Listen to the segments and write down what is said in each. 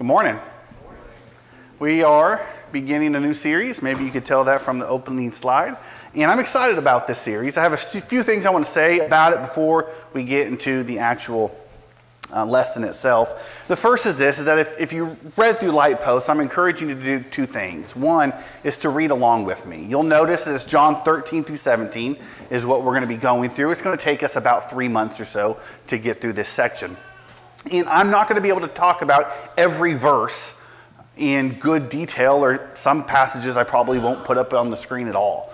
morning. We are beginning a new series. Maybe you could tell that from the opening slide. And I'm excited about this series. I have a few things I want to say about it before we get into the actual lesson itself. The first is this, is that if you read through Light Post, I'm encouraging you to do two things. One is to read along with me. You'll notice that it's John 13 through 17 is what we're going to be going through. It's going to take us about 3 months or so to get through this section. And I'm not going to be able to talk about every verse in good detail, or some passages I probably won't put up on the screen at all.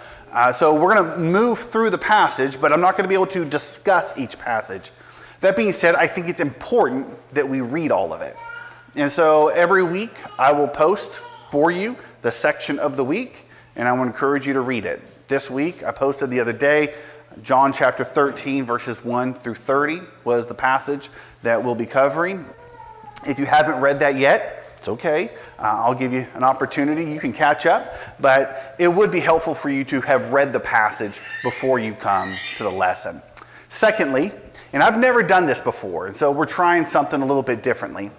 So we're going to move through the passage, but I'm not going to be able to discuss each passage. That being said, I think it's important that we read all of it. And so every week I will post for you the section of the week, and I want to encourage you to read it. This week I posted the other day, John chapter 13 verses 1 through 30 was the passage that we'll be covering. If you haven't read that yet, it's okay. I'll give you an opportunity. You can catch up, but it would be helpful for you to have read the passage before you come to the lesson. Secondly, and I've never done this before, and so we're trying something a little bit differently.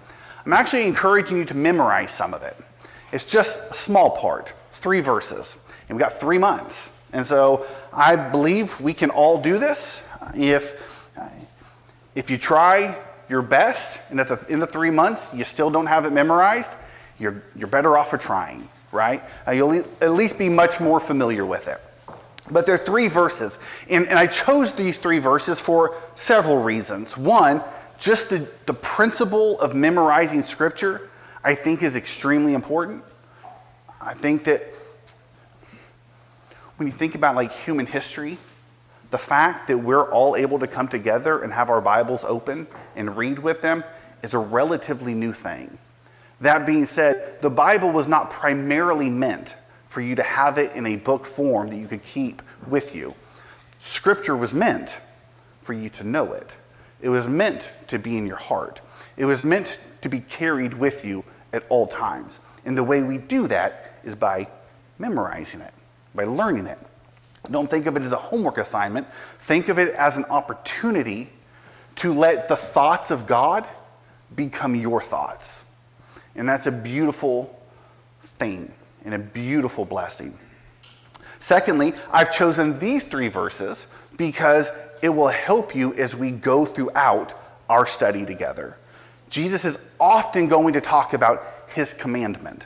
I'm actually encouraging you to memorize some of it. It's just a small part, 3 verses, and we've got 3 months. And so I believe we can all do this. If you try your best, and at the end of 3 months you still don't have it memorized, you're better off for trying, right? You'll at least be much more familiar with it. But there are 3 verses, and I chose these 3 verses for several reasons. One, just the principle of memorizing Scripture, I think, is extremely important. I think that when you think about like human history, the fact that we're all able to come together and have our Bibles open and read with them is a relatively new thing. That being said, the Bible was not primarily meant for you to have it in a book form that you could keep with you. Scripture was meant for you to know it. It was meant to be in your heart. It was meant to be carried with you at all times. And the way we do that is by memorizing it, by learning it. Don't think of it as a homework assignment. Think of it as an opportunity to let the thoughts of God become your thoughts. And that's a beautiful thing and a beautiful blessing. Secondly, I've chosen these 3 verses because it will help you as we go throughout our study together. Jesus is often going to talk about his commandment.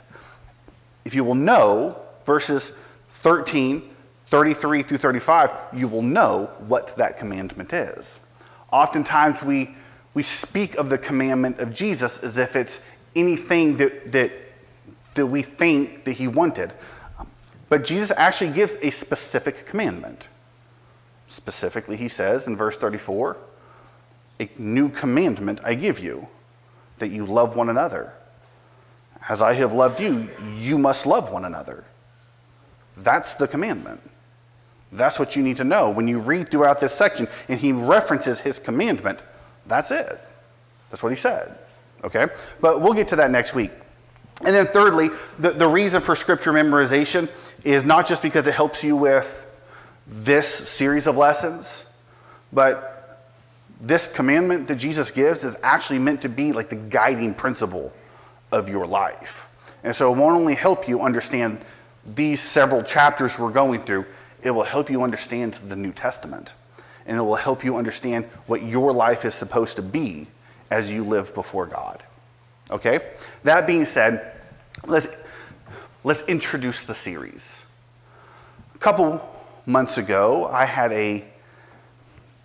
If you will know verses 13, 33 through 35, you will know what that commandment is. Oftentimes we speak of the commandment of Jesus as if it's anything that we think that he wanted. But Jesus actually gives a specific commandment. Specifically, he says in verse 34, "A new commandment I give you, that you love one another. As I have loved you, you must love one another." That's the commandment. That's what you need to know. When you read throughout this section and he references his commandment, that's it. That's what he said. Okay? But we'll get to that next week. And then thirdly, the reason for Scripture memorization is not just because it helps you with this series of lessons, but this commandment that Jesus gives is actually meant to be like the guiding principle of your life. And so it won't only help you understand these several chapters we're going through, it will help you understand the New Testament. And it will help you understand what your life is supposed to be as you live before God. Okay? That being said, let's introduce the series. A couple months ago, I had a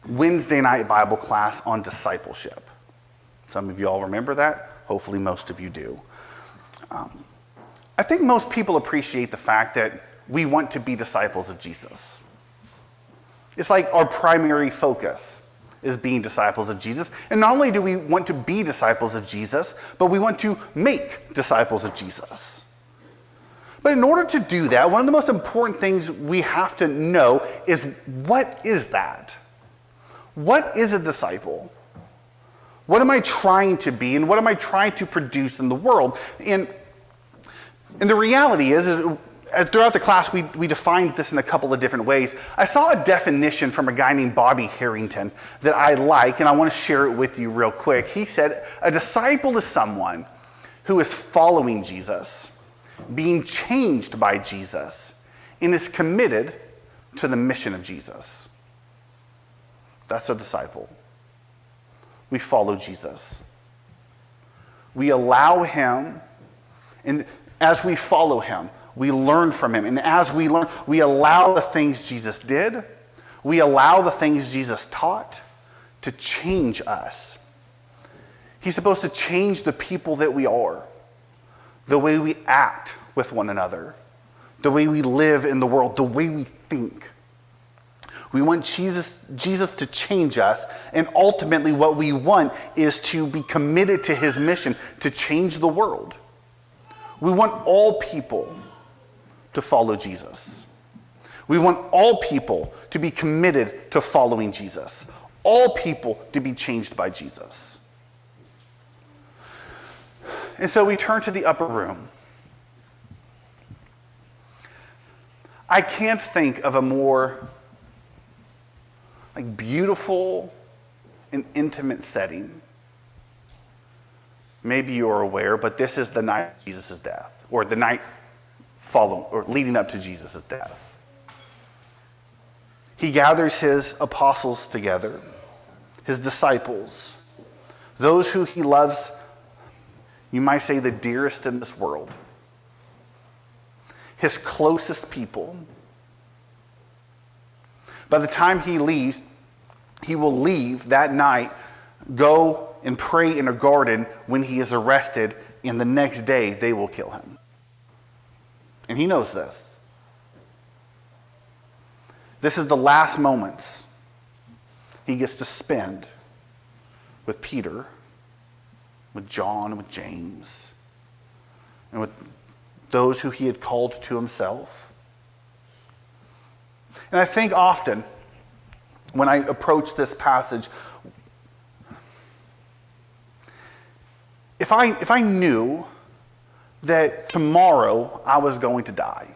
Wednesday night Bible class on discipleship. Some of you all remember that. Hopefully most of you do. I think most people appreciate the fact that we want to be disciples of Jesus. It's like our primary focus is being disciples of Jesus. And not only do we want to be disciples of Jesus, but we want to make disciples of Jesus. But in order to do that, one of the most important things we have to know is, what is that? What is a disciple? What am I trying to be, and what am I trying to produce in the world? And the reality is throughout the class, we defined this in a couple of different ways. I saw a definition from a guy named Bobby Harrington that I like, and I want to share it with you real quick. He said, "A disciple is someone who is following Jesus, being changed by Jesus, and is committed to the mission of Jesus. That's a disciple. We follow Jesus. We allow him, and as we follow him, we learn from him. And as we learn, we allow the things Jesus did, we allow the things Jesus taught to change us. He's supposed to change the people that we are, the way we act with one another, the way we live in the world, the way we think. We want Jesus to change us, and ultimately what we want is to be committed to his mission to change the world. We want all people to follow Jesus. We want all people to be committed to following Jesus. All people to be changed by Jesus. And so we turn to the upper room. I can't think of a more beautiful and intimate setting. Maybe you're aware, but this is the night of Jesus' death, or the night following or leading up to Jesus' death. He gathers his apostles together, his disciples, those who he loves, you might say the dearest in this world, his closest people. By the time he leaves, he will leave that night, go and pray in a garden when he is arrested, and the next day they will kill him. And he knows this. This is the last moments he gets to spend with Peter, with John, with James, and with those who he had called to himself. And I think often when I approach this passage, if I knew that tomorrow I was going to die,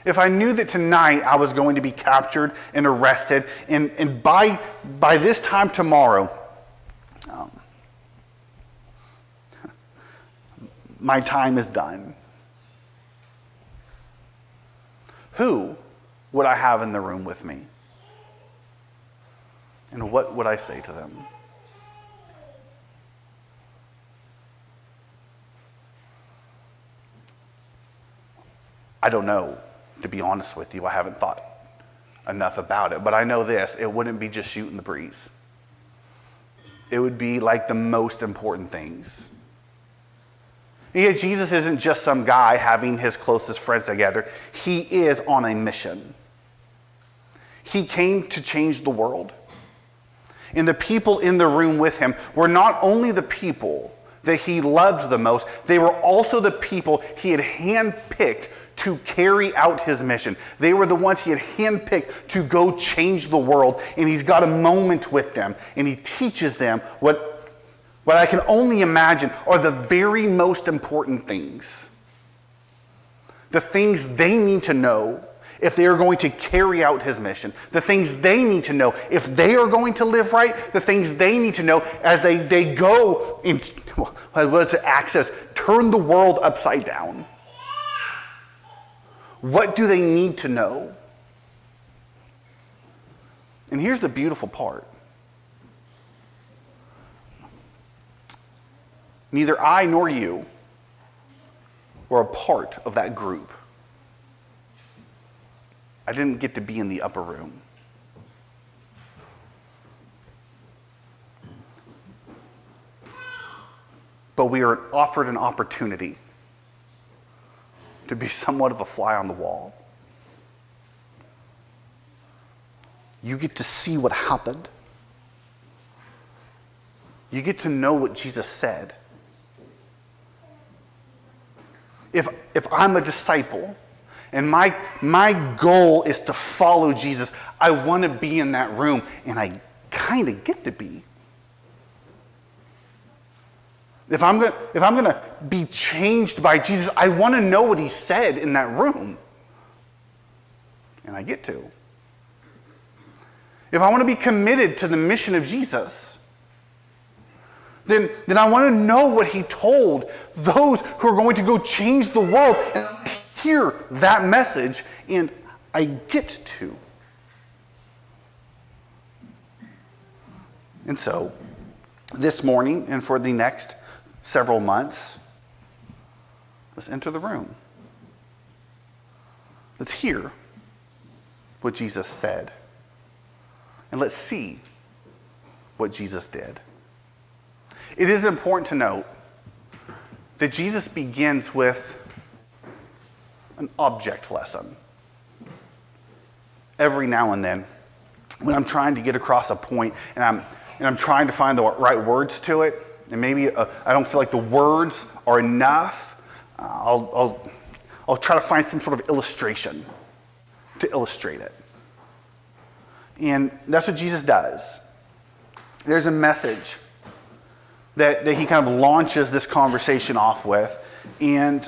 if I knew that tonight I was going to be captured and arrested, and by this time tomorrow, my time is done, who would I have in the room with me? And what would I say to them? I don't know, to be honest with you. I haven't thought enough about it. But I know this, it wouldn't be just shooting the breeze. It would be like the most important things. And yet Jesus isn't just some guy having his closest friends together. He is on a mission. He came to change the world. And the people in the room with him were not only the people that he loved the most, they were also the people he had handpicked to carry out his mission. They were the ones he had handpicked to go change the world. And he's got a moment with them, and he teaches them what I can only imagine are the very most important things. The things they need to know if they are going to carry out his mission. The things they need to know if they are going to live right. The things they need to know as they go and, what's it, access, turn the world upside down. What do they need to know? And here's the beautiful part. Neither I nor you were a part of that group. I didn't get to be in the upper room. But we are offered an opportunity to be somewhat of a fly on the wall. You get to see what happened. You get to know what Jesus said. If I'm a disciple and my goal is to follow Jesus, I want to be in that room, and I kind of get to be. If I'm going to be changed by Jesus, I want to know what he said in that room. And I get to. If I want to be committed to the mission of Jesus, then I want to know what he told those who are going to go change the world, and I hear that message, and I get to. And so, this morning and for the next several months, let's enter the room. Let's hear what Jesus said. And let's see what Jesus did. It is important to note that Jesus begins with an object lesson. Every now and then, when I'm trying to get across a point and I'm trying to find the right words to it, and maybe I don't feel like the words are enough, I'll try to find some sort of illustration to illustrate it. And that's what Jesus does. There's a message that he kind of launches this conversation off with, and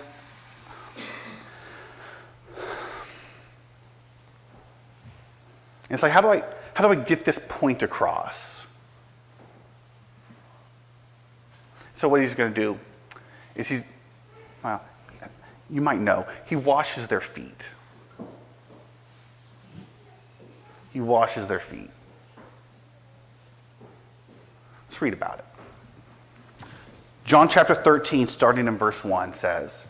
it's like, how do I get this point across? So what he's going to do is you might know, he washes their feet. He washes their feet. Let's read about it. John chapter 13, starting in verse 1, says,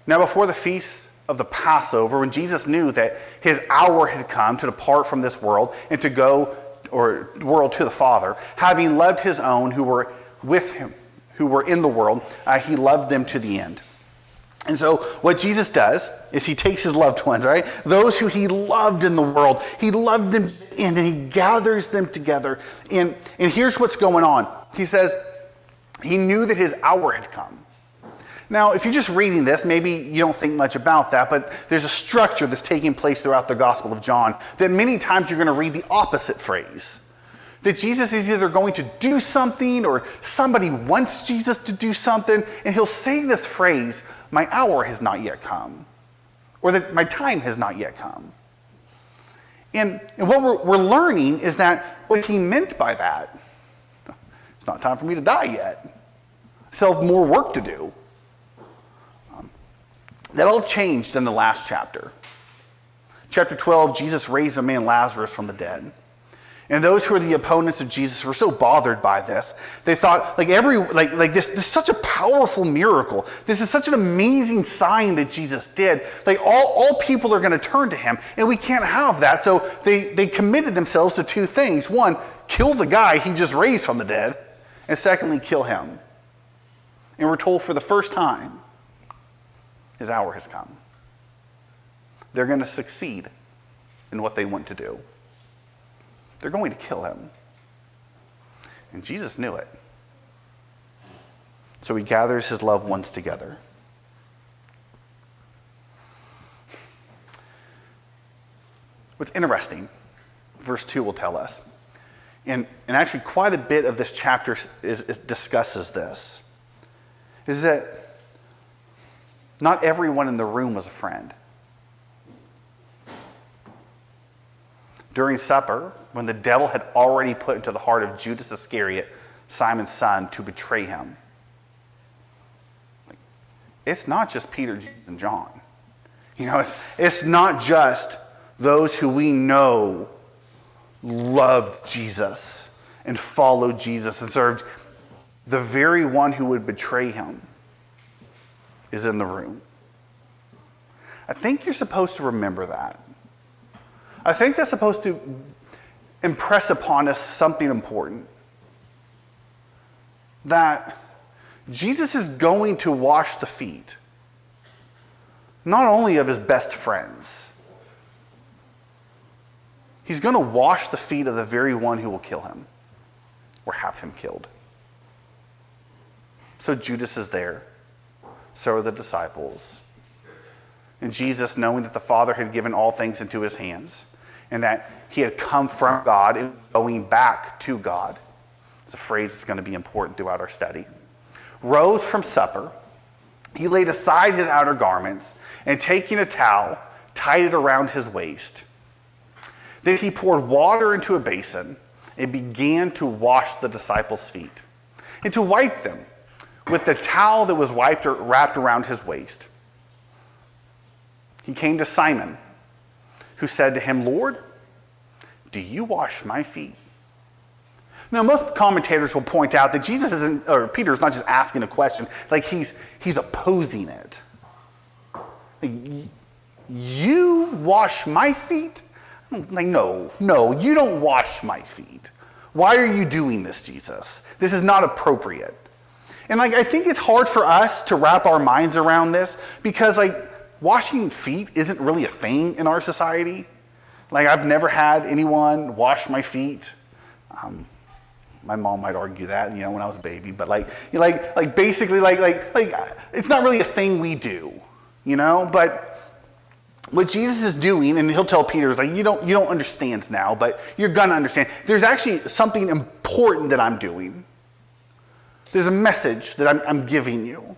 "Now before the feast of the Passover, when Jesus knew that his hour had come to depart from this world and to go world to the Father, having loved his own who were with him, who were in the world, he loved them to the end." And so what Jesus does is he takes his loved ones, right? Those who he loved in the world, he loved them and he gathers them together. And here's what's going on. He says he knew that his hour had come. Now, if you're just reading this, maybe you don't think much about that, but there's a structure that's taking place throughout the Gospel of John that many times you're going to read the opposite phrase. That Jesus is either going to do something or somebody wants Jesus to do something, and he'll say this phrase, "My hour has not yet come," or that my time has not yet come. And what we're learning is that what he meant by that, it's not time for me to die yet. I still have more work to do. That all changed in the last chapter. Chapter 12, Jesus raised a man Lazarus from the dead. And those who are the opponents of Jesus were so bothered by this. They thought, this is such a powerful miracle. This is such an amazing sign that Jesus did. Like all people are going to turn to him, and we can't have that. So they committed themselves to two things. One, kill the guy he just raised from the dead. And secondly, kill him. And we're told for the first time, his hour has come. They're going to succeed in what they want to do. They're going to kill him. And Jesus knew it. So he gathers his loved ones together. What's interesting, verse 2 will tell us, and actually quite a bit of this chapter discusses this, is that not everyone in the room was a friend. During supper, when the devil had already put into the heart of Judas Iscariot, Simon's son, to betray him. It's not just Peter, James, and John. It's not just those who we know loved Jesus and followed Jesus and served. The very one who would betray him is in the room. I think you're supposed to remember that. I think that's supposed to impress upon us something important. That Jesus is going to wash the feet, not only of his best friends. He's going to wash the feet of the very one who will kill him or have him killed. So Judas is there. So are the disciples. And Jesus, knowing that the Father had given all things into his hands, and that he had come from God and going back to God. It's a phrase that's going to be important throughout our study. Rose from supper. He laid aside his outer garments, and taking a towel, tied it around his waist. Then he poured water into a basin and began to wash the disciples' feet, and to wipe them with the towel that was wrapped around his waist. He came to Simon, who said to him, "Lord, do you wash my feet?" Now, most commentators will point out that Peter's not just asking a question, like he's opposing it. Like, you wash my feet? Like, no, you don't wash my feet. Why are you doing this, Jesus? This is not appropriate. And I think it's hard for us to wrap our minds around this because washing feet isn't really a thing in our society. I've never had anyone wash my feet. My mom might argue that, when I was a baby, but basically, it's not really a thing we do, But what Jesus is doing, and he'll tell Peter, is you don't understand now, but you're gonna understand. There's actually something important that I'm doing. There's a message that I'm giving you.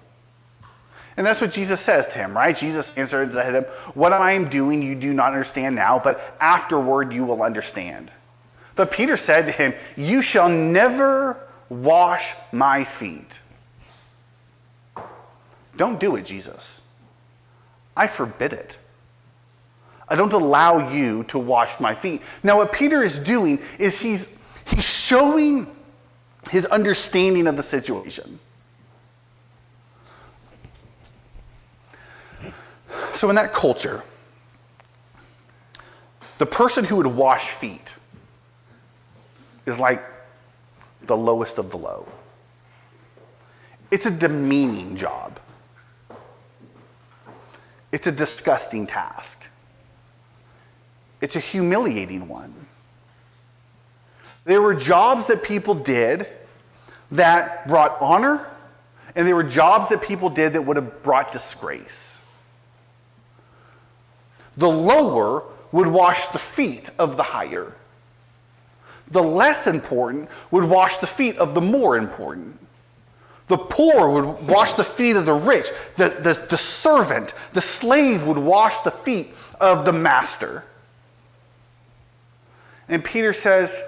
And that's what Jesus says to him, right? Jesus answered him, "What I am doing you do not understand now, but afterward you will understand." But Peter said to him, "You shall never wash my feet." Don't do it, Jesus. I forbid it. I don't allow you to wash my feet. Now, what Peter is doing is he's showing his understanding of the situation. So in that culture, the person who would wash feet is like the lowest of the low. It's a demeaning job. It's a disgusting task. It's a humiliating one. There were jobs that people did that brought honor, and there were jobs that people did that would have brought disgrace. The lower would wash the feet of the higher. The less important would wash the feet of the more important. The poor would wash the feet of the rich. The servant, the slave would wash the feet of the master. And Peter says,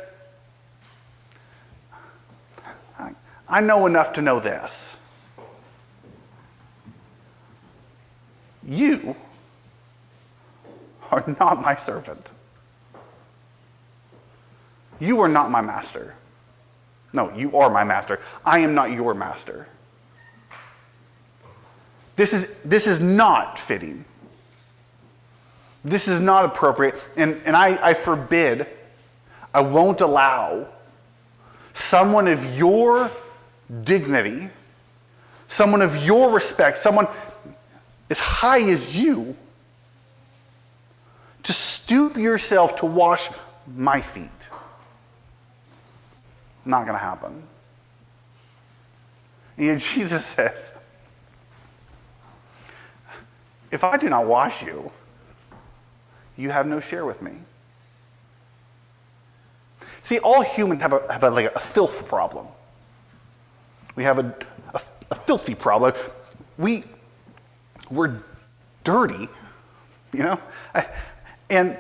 I know enough to know this. You are not my servant. You are not my master. No, you are my master. I am not your master. This is not fitting. This is not appropriate. And I forbid, I won't allow someone of your dignity, someone of your respect, someone as high as you, to stoop yourself to wash my feet. Not going to happen. And yet Jesus says, if I do not wash you, you have no share with me. See, all humans have a filth problem. We have a filthy problem. We're dirty, and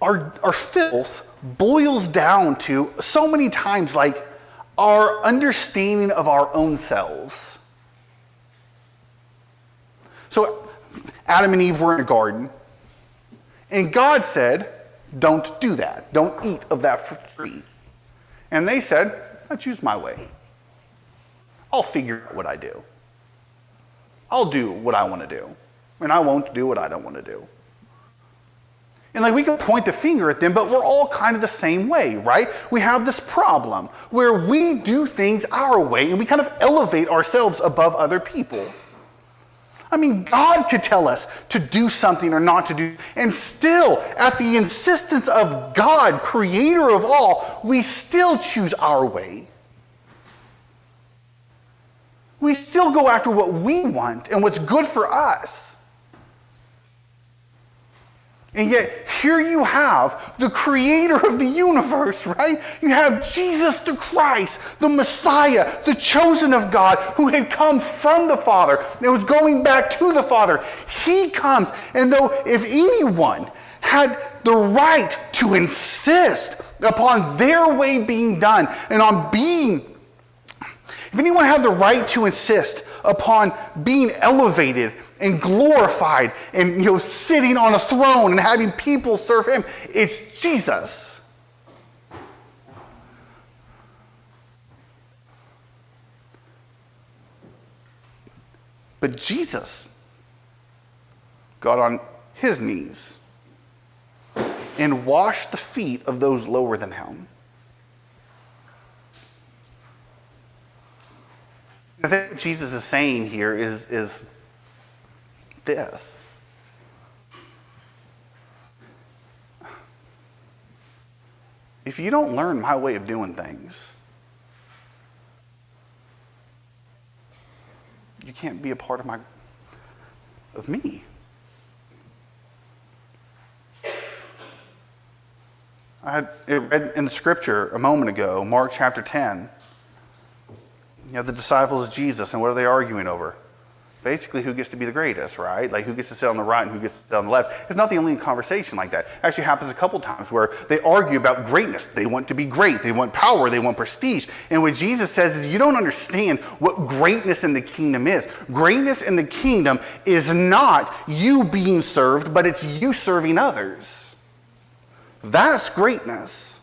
our filth boils down to so many times our understanding of our own selves. So Adam and Eve were in a garden, and God said, don't do that. Don't eat of that tree. And they said, I choose my way. I'll figure out what I do. I'll do what I want to do. And I won't do what I don't want to do. And we can point the finger at them, but we're all kind of the same way, right? We have this problem where we do things our way and we kind of elevate ourselves above other people. I mean, God could tell us to do something or not to do, and still, at the insistence of God, creator of all, we still choose our way. We still go after what we want and what's good for us. And yet, here you have the creator of the universe, right? You have Jesus the Christ, the Messiah, the chosen of God, who had come from the Father and was going back to the Father. He comes, and though if anyone had the right to insist upon their way being done and on being, if anyone had the right to insist upon being elevated and glorified and sitting on a throne and having people serve him, it's Jesus. But Jesus got on his knees and washed the feet of those lower than him. I think what Jesus is saying here is this. If you don't learn my way of doing things, you can't be a part of me. I read in the scripture a moment ago, Mark chapter 10. You have the disciples of Jesus, and what are they arguing over? Basically, who gets to be the greatest, right? Like, who gets to sit on the right and who gets to sit on the left. It's not the only conversation like that. It actually happens a couple times where they argue about greatness. They want to be great. They want power. They want prestige. And what Jesus says is, you don't understand what greatness in the kingdom is. Greatness in the kingdom is not you being served, but it's you serving others. That's greatness.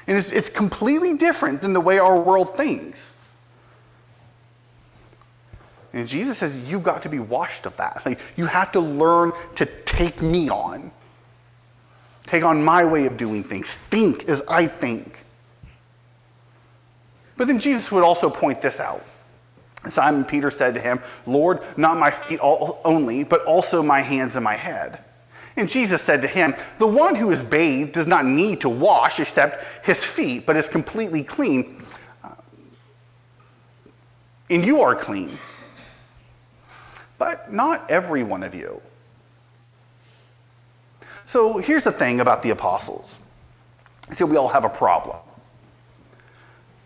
And it's completely different than the way our world thinks. And Jesus says, you've got to be washed of that. Like, you have to learn to take me on. Take on my way of doing things. Think as I think. But then Jesus would also point this out. Simon Peter said to him, Lord, not my feet only, but also my hands and my head. And Jesus said to him, the one who is bathed does not need to wash except his feet, but is completely clean. And you are clean. But not every one of you. So here's the thing about the apostles. I said we all have a problem.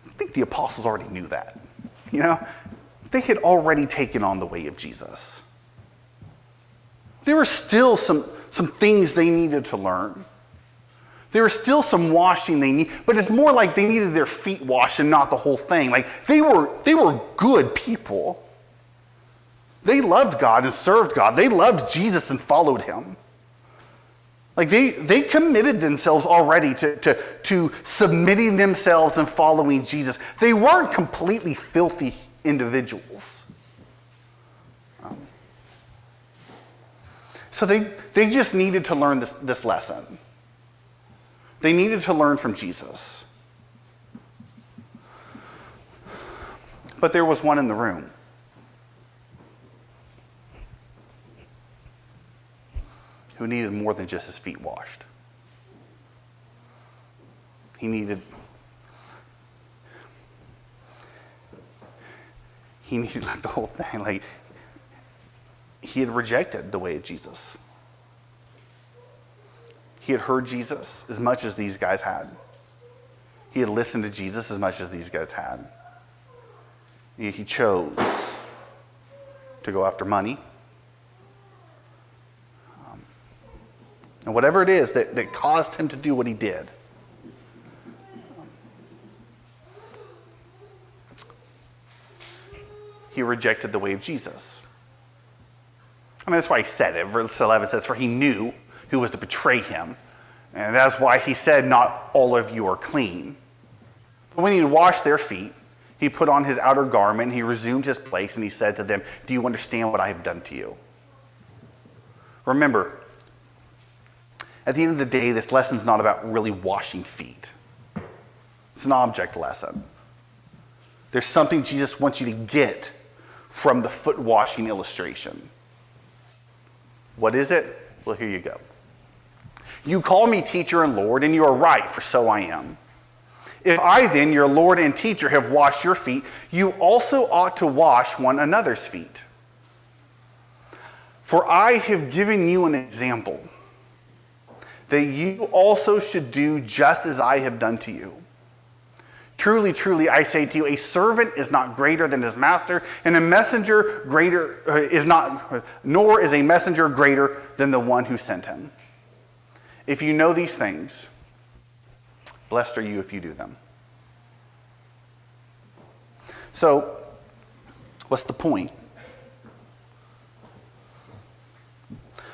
I think the apostles already knew that. They had already taken on the way of Jesus. There were still some things they needed to learn. There was still some washing they need, but it's more like they needed their feet washed and not the whole thing. Like, they were good people. They loved God and served God. They loved Jesus and followed him. Like, they committed themselves already to submitting themselves and following Jesus. They weren't completely filthy individuals. So they just needed to learn this lesson. They needed to learn from Jesus. But there was one in the room who needed more than just his feet washed. He needed the whole thing. Like, he had rejected the way of Jesus. He had heard Jesus as much as these guys had. He had listened to Jesus as much as these guys had. He chose to go after money. And whatever it is that caused him to do what he did. He rejected the way of Jesus. That's why he said it. Verse 11 says, for he knew who was to betray him. And that's why he said, not all of you are clean. But when he washed their feet, he put on his outer garment, he resumed his place, and he said to them, do you understand what I have done to you? Remember, at the end of the day, this lesson's not about really washing feet. It's an object lesson. There's something Jesus wants you to get from the foot washing illustration. What is it? Well, here you go. You call me teacher and Lord, and you are right, for so I am. If I then, your Lord and teacher, have washed your feet, you also ought to wash one another's feet. For I have given you an example, that you also should do just as I have done to you. Truly, truly, I say to you, a servant is not greater than his master, and a messenger nor is a messenger greater than the one who sent him. If you know these things, Blessed are you if you do them. So, what's the point?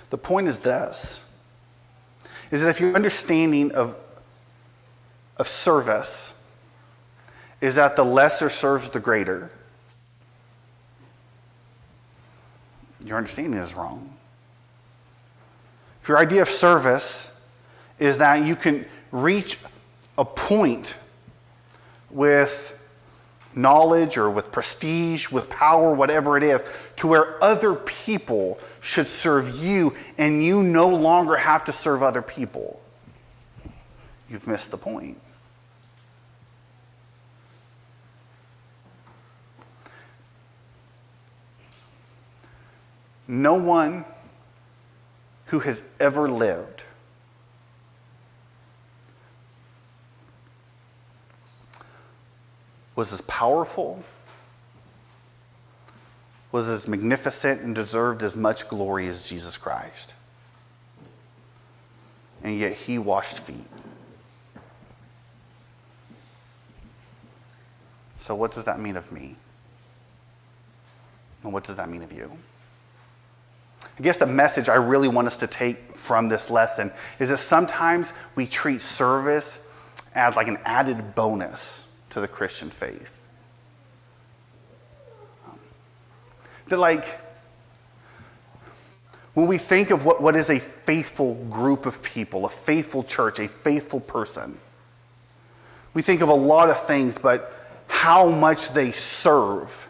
The point is this, is that if your understanding of service is that the lesser serves the greater, your understanding is wrong. If your idea of service is that you can reach a point with knowledge or with prestige, with power, whatever it is, to where other people should serve you and you no longer have to serve other people, you've missed the point. No one who has ever lived was as powerful, was as magnificent, and deserved as much glory as Jesus Christ. And yet he washed feet. So what does that mean of me? And what does that mean of you? I guess the message I really want us to take from this lesson is that sometimes we treat service as like an added bonus to the Christian faith. That like, when we think of what is a faithful group of people, a faithful church, a faithful person, we think of a lot of things, but how much they serve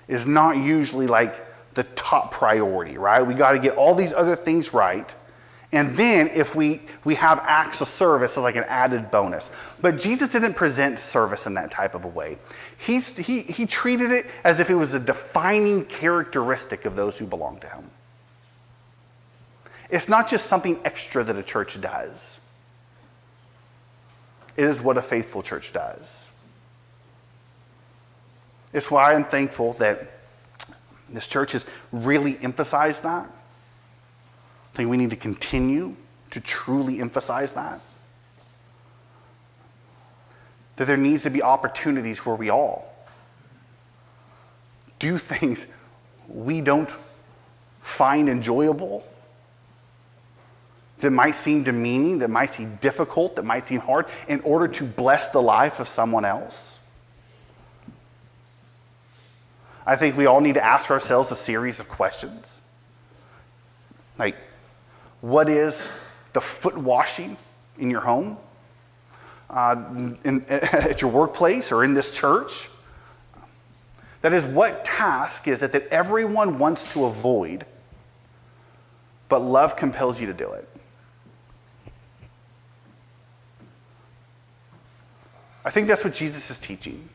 is not usually like the top priority, right? We got to get all these other things right. And then if we have acts of service as like an added bonus. But Jesus didn't present service in that type of a way. He treated it as if it was a defining characteristic of those who belong to him. It's not just something extra that a church does. It is what a faithful church does. It's why I'm thankful that this church has really emphasized that. I think we need to continue to truly emphasize that. That there needs to be opportunities where we all do things we don't find enjoyable, that might seem demeaning, that might seem difficult, that might seem hard, in order to bless the life of someone else. I think we all need to ask ourselves a series of questions. Like, what is the foot washing in your home, at your workplace, or in this church? That is, what task is it that everyone wants to avoid, but love compels you to do it? I think that's what Jesus is teaching.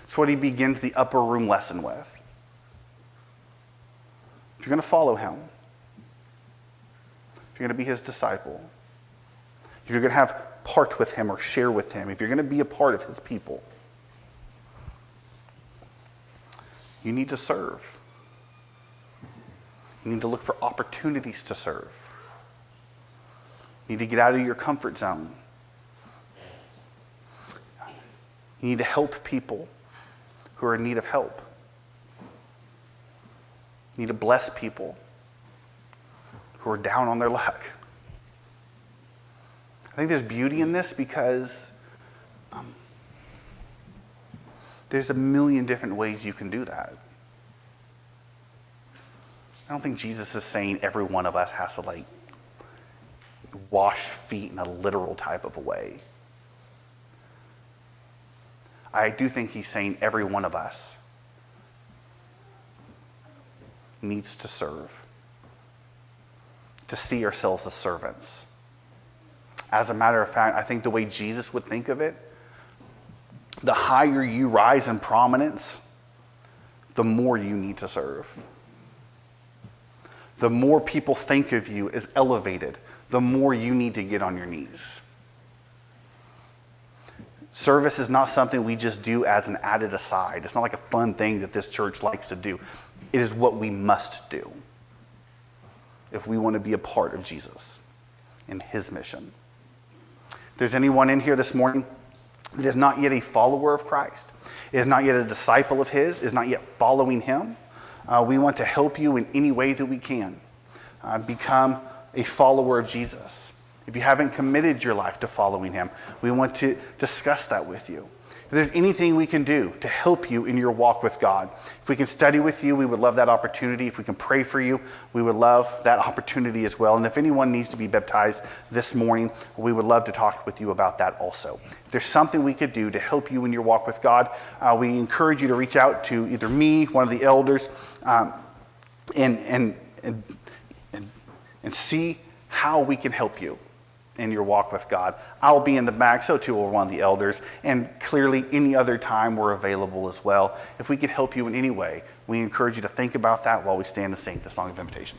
It's what he begins the upper room lesson with. If you're going to follow him, if you're going to be his disciple, if you're going to have part with him or share with him, if you're going to be a part of his people, you need to serve. You need to look for opportunities to serve. You need to get out of your comfort zone. You need to help people who are in need of help. You need to bless people who are down on their luck. I think there's beauty in this because there's a million different ways you can do that. I don't think Jesus is saying every one of us has to like wash feet in a literal type of a way. I do think he's saying every one of us needs to serve, to see ourselves as servants. As a matter of fact, I think the way Jesus would think of it, the higher you rise in prominence, the more you need to serve. The more people think of you as elevated, the more you need to get on your knees. Service is not something we just do as an added aside. It's not like a fun thing that this church likes to do. It is what we must do if we want to be a part of Jesus and his mission. there's anyone in here this morning that is not yet a follower of Christ, is not yet a disciple of his, is not yet following him, we want to help you in any way that we can become a follower of Jesus. If you haven't committed your life to following him, we want to discuss that with you. If there's anything we can do to help you in your walk with God, if we can study with you, we would love that opportunity. If we can pray for you, we would love that opportunity as well. And if anyone needs to be baptized this morning, we would love to talk with you about that also. If there's something we could do to help you in your walk with God, we encourage you to reach out to either me, one of the elders, and see how we can help you in your walk with God. I'll be in the back, so too will one of the elders, and clearly any other time we're available as well. If we can help you in any way, we encourage you to think about that while we stand and sing the Song of Invitation.